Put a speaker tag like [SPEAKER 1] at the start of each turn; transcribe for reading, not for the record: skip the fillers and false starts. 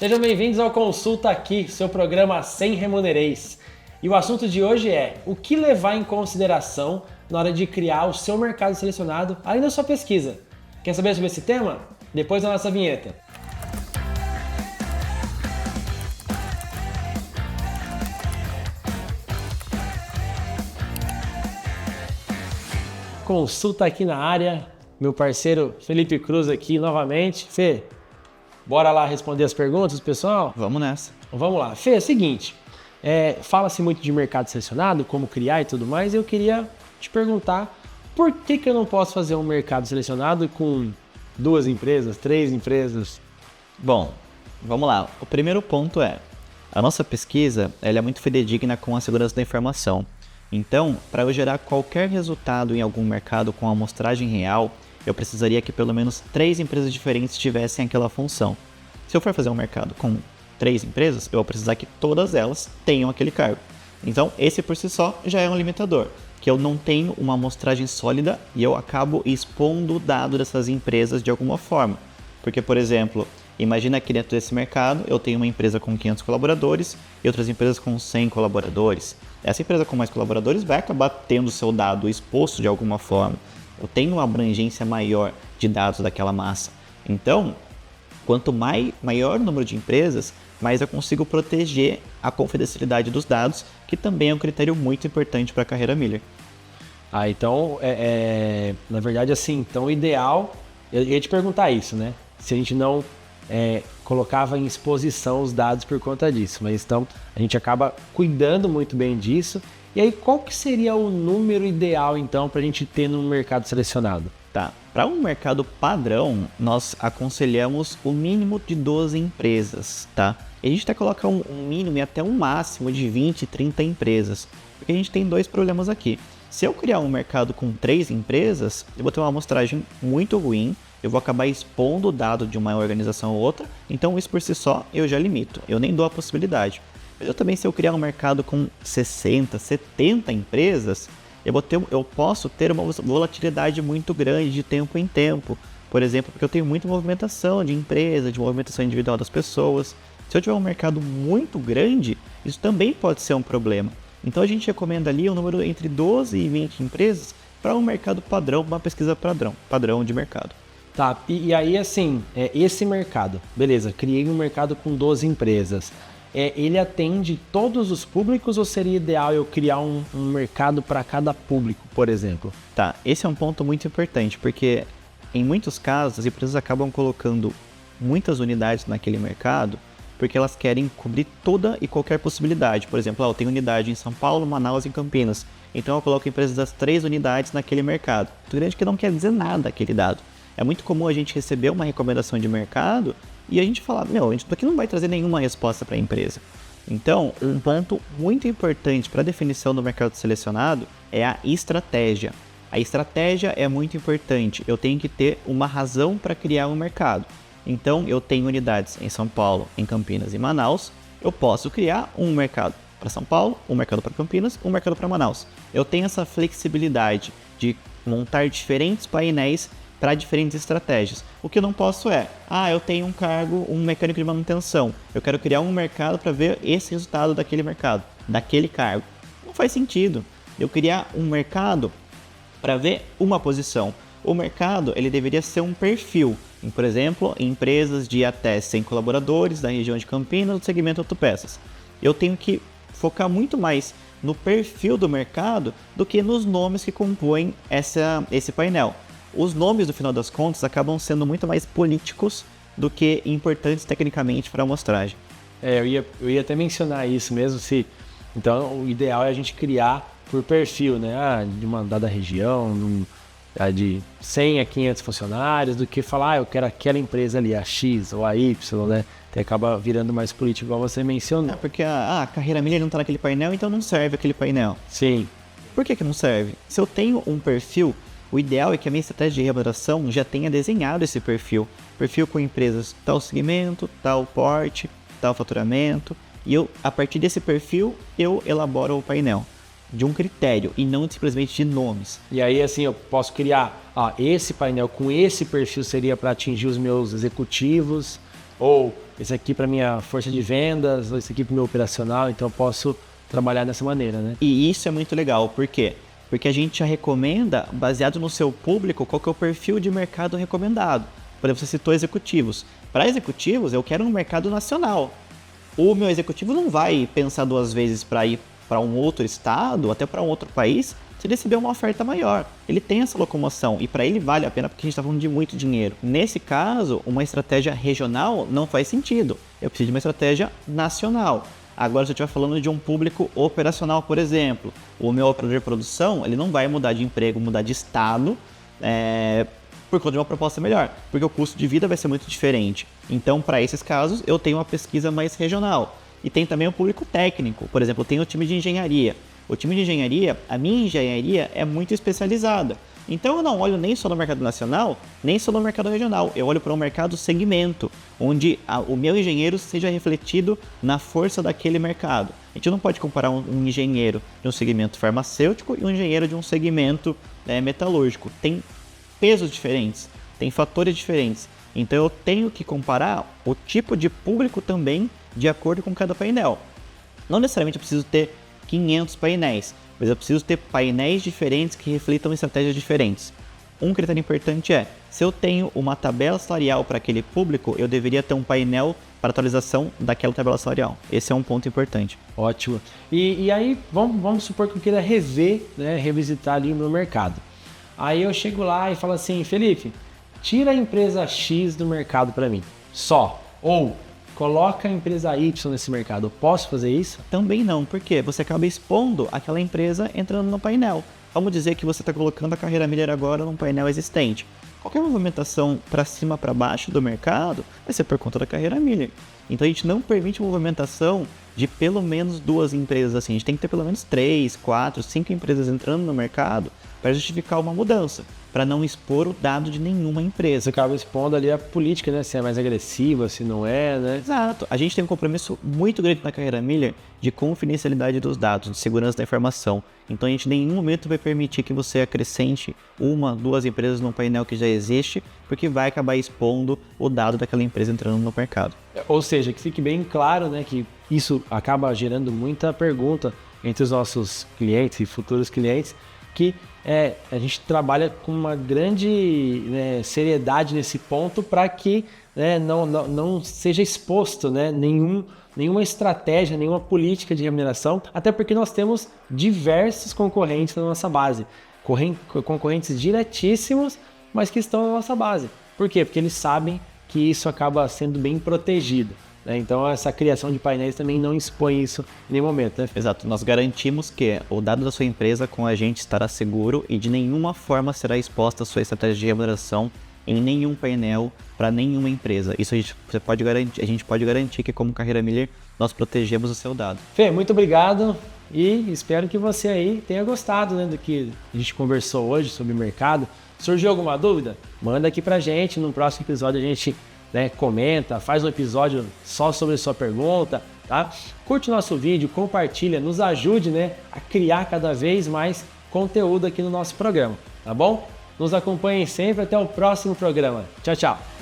[SPEAKER 1] Sejam bem-vindos ao Consulta Aqui, seu programa sem remunereis. E o assunto de hoje é o que levar em consideração na hora de criar o seu mercado selecionado além da sua pesquisa. Quer saber sobre esse tema? Depois da nossa vinheta. Consulta Aqui na área, meu parceiro Felipe Cruz aqui novamente. Fê, bora lá responder as perguntas, pessoal?
[SPEAKER 2] Vamos nessa.
[SPEAKER 1] Vamos lá. Fê, é o seguinte, fala-se muito de mercado selecionado, como criar e tudo mais, e eu queria te perguntar por que eu não posso fazer um mercado selecionado com 2 empresas, 3 empresas?
[SPEAKER 2] Bom, vamos lá. O primeiro ponto é, a nossa pesquisa ela é muito fidedigna com a segurança da informação. Então, para eu gerar qualquer resultado em algum mercado com amostragem real, eu precisaria que pelo menos 3 empresas diferentes tivessem aquela função. Se eu for fazer um mercado com 3 empresas, eu vou precisar que todas elas tenham aquele cargo. Então, esse por si só já é um limitador, que eu não tenho uma amostragem sólida e eu acabo expondo o dado dessas empresas de alguma forma. Porque, por exemplo, imagina que dentro desse mercado eu tenho uma empresa com 500 colaboradores e outras empresas com 100 colaboradores. Essa empresa com mais colaboradores vai acabar tendo o seu dado exposto de alguma forma. Eu tenho uma abrangência maior de dados daquela massa. Então, quanto maior o número de empresas, mais eu consigo proteger a confidencialidade dos dados, que também é um critério muito importante para a carreira Miller.
[SPEAKER 1] Então, na verdade, assim, então o ideal, eu ia te perguntar isso, né? Se a gente não colocava em exposição os dados por conta disso, mas então a gente acaba cuidando muito bem disso. E aí, qual que seria o número ideal, então, para a gente ter no mercado selecionado?
[SPEAKER 2] Tá, para um mercado padrão, nós aconselhamos o mínimo de 12 empresas, tá? E a gente até coloca um mínimo e até um máximo de 20, 30 empresas, porque a gente tem 2 problemas aqui. Se eu criar um mercado com 3 empresas, eu vou ter uma amostragem muito ruim, eu vou acabar expondo o dado de uma organização ou outra, então isso por si só eu já limito, eu nem dou a possibilidade. Mas eu também, se eu criar um mercado com 60, 70 empresas, eu posso ter uma volatilidade muito grande de tempo em tempo. Por exemplo, porque eu tenho muita movimentação de empresa, de movimentação individual das pessoas. Se eu tiver um mercado muito grande, isso também pode ser um problema. Então a gente recomenda ali um número entre 12 e 20 empresas para um mercado padrão, uma pesquisa padrão de mercado.
[SPEAKER 1] Tá, e aí assim, esse mercado, beleza, criei um mercado com 12 empresas. Ele atende todos os públicos ou seria ideal eu criar um mercado para cada público, por exemplo?
[SPEAKER 2] Tá, esse é um ponto muito importante, porque em muitos casos as empresas acabam colocando muitas unidades naquele mercado porque elas querem cobrir toda e qualquer possibilidade. Por exemplo, eu tenho unidade em São Paulo, Manaus e Campinas, então eu coloco empresas das 3 unidades naquele mercado. Muito grande que não quer dizer nada aquele dado. É muito comum a gente receber uma recomendação de mercado e a gente falar, isso aqui não vai trazer nenhuma resposta para a empresa. Então, um ponto muito importante para a definição do mercado selecionado é a estratégia. A estratégia é muito importante, eu tenho que ter uma razão para criar um mercado. Então, eu tenho unidades em São Paulo, em Campinas e Manaus, eu posso criar um mercado para São Paulo, um mercado para Campinas, um mercado para Manaus. Eu tenho essa flexibilidade de montar diferentes painéis para diferentes estratégias. O que eu não posso eu tenho um cargo, um mecânico de manutenção, eu quero criar um mercado para ver esse resultado daquele mercado, daquele cargo. Não faz sentido eu criar um mercado para ver uma posição. O mercado ele deveria ser um perfil, por exemplo, empresas de até 100 colaboradores da região de Campinas, do segmento autopeças. Eu tenho que focar muito mais no perfil do mercado do que nos nomes que compõem esse painel. Os nomes, no final das contas, acabam sendo muito mais políticos do que importantes tecnicamente para a amostragem.
[SPEAKER 1] Eu ia até mencionar isso mesmo, então o ideal é a gente criar por perfil, né? De uma dada região, de 100 a 500 funcionários, do que falar, eu quero aquela empresa ali, a X ou a Y, né? Até acaba virando mais político, igual você mencionou.
[SPEAKER 2] Porque a carreira Miller não está naquele painel, então não serve aquele painel.
[SPEAKER 1] Sim.
[SPEAKER 2] Por que não serve? Se eu tenho um perfil, o ideal é que a minha estratégia de remuneração já tenha desenhado esse perfil. Perfil com empresas tal segmento, tal porte, tal faturamento. E a partir desse perfil, eu elaboro o painel de um critério e não simplesmente de nomes.
[SPEAKER 1] E aí, assim, eu posso criar, esse painel com esse perfil seria para atingir os meus executivos, ou esse aqui para minha força de vendas, esse aqui para o meu operacional, então eu posso trabalhar dessa maneira, né?
[SPEAKER 2] E isso é muito legal, por quê? Porque a gente já recomenda, baseado no seu público, qual que é o perfil de mercado recomendado. Por exemplo, você citou executivos. Para executivos, eu quero um mercado nacional. O meu executivo não vai pensar 2 vezes para ir para um outro estado, até para um outro país, se ele receber uma oferta maior. Ele tem essa locomoção e para ele vale a pena porque a gente está falando de muito dinheiro. Nesse caso, uma estratégia regional não faz sentido. Eu preciso de uma estratégia nacional. Agora, se eu estiver falando de um público operacional, por exemplo, o meu operador de produção, ele não vai mudar de emprego, mudar de estado, por conta de uma proposta melhor, porque o custo de vida vai ser muito diferente. Então, para esses casos, eu tenho uma pesquisa mais regional. E tem também o público técnico, por exemplo, eu tenho o time de engenharia. O time de engenharia, a minha engenharia é muito especializada. Então eu não olho nem só no mercado nacional, nem só no mercado regional. Eu olho para um mercado segmento, onde o meu engenheiro seja refletido na força daquele mercado. A gente não pode comparar um engenheiro de um segmento farmacêutico e um engenheiro de um segmento metalúrgico. Tem pesos diferentes, tem fatores diferentes. Então eu tenho que comparar o tipo de público também de acordo com cada painel. Não necessariamente eu preciso ter 500 painéis, mas eu preciso ter painéis diferentes que reflitam estratégias diferentes. Um critério importante é, se eu tenho uma tabela salarial para aquele público, eu deveria ter um painel para atualização daquela tabela salarial. Esse é um ponto importante.
[SPEAKER 1] Ótimo. E aí, vamos supor que eu queira rever, né, revisitar ali o meu mercado. Aí eu chego lá e falo assim, Felipe, tira a empresa X do mercado para mim, só. Ou coloca a empresa Y nesse mercado. Eu posso fazer isso?
[SPEAKER 2] Também não, porque você acaba expondo aquela empresa entrando no painel. Vamos dizer que você está colocando a Carreira Miller agora num painel existente. Qualquer movimentação para cima, para baixo do mercado vai ser por conta da Carreira Miller. Então a gente não permite movimentação de pelo menos 2 empresas assim. A gente tem que ter pelo menos 3, 4, 5 empresas entrando no mercado para justificar uma mudança, para não expor o dado de nenhuma empresa.
[SPEAKER 1] Você acaba expondo ali a política, né? Se é mais agressiva, se não é, né?
[SPEAKER 2] Exato. A gente tem um compromisso muito grande na Carreira Miller de confidencialidade dos dados, de segurança da informação. Então a gente em nenhum momento vai permitir que você acrescente 1, 2 empresas num painel que já existe, porque vai acabar expondo o dado daquela empresa entrando no mercado.
[SPEAKER 1] Ou seja, que fique bem claro, né, que isso acaba gerando muita pergunta entre os nossos clientes e futuros clientes, que a gente trabalha com uma grande, né, seriedade nesse ponto para que, né, não seja exposto, né, nenhuma estratégia, nenhuma política de remuneração, até porque nós temos diversos concorrentes na nossa base, concorrentes diretíssimos, mas que estão na nossa base. Por quê? Porque eles sabem que isso acaba sendo bem protegido. Então essa criação de painéis também não expõe isso em nenhum momento, né?
[SPEAKER 2] Exato, nós garantimos que o dado da sua empresa com a gente estará seguro e de nenhuma forma será exposta a sua estratégia de remuneração em nenhum painel para nenhuma empresa. Isso a gente pode garantir que como Carreira Miller nós protegemos o seu dado.
[SPEAKER 1] Fê, muito obrigado e espero que você aí tenha gostado, né, do que a gente conversou hoje sobre o mercado. Surgiu alguma dúvida? Manda aqui pra gente, no próximo episódio a gente, né, comenta, faz um episódio só sobre a sua pergunta, tá? Curte o nosso vídeo, compartilha, nos ajude, né, a criar cada vez mais conteúdo aqui no nosso programa, tá bom? Nos acompanhem sempre, até o próximo programa. Tchau, tchau!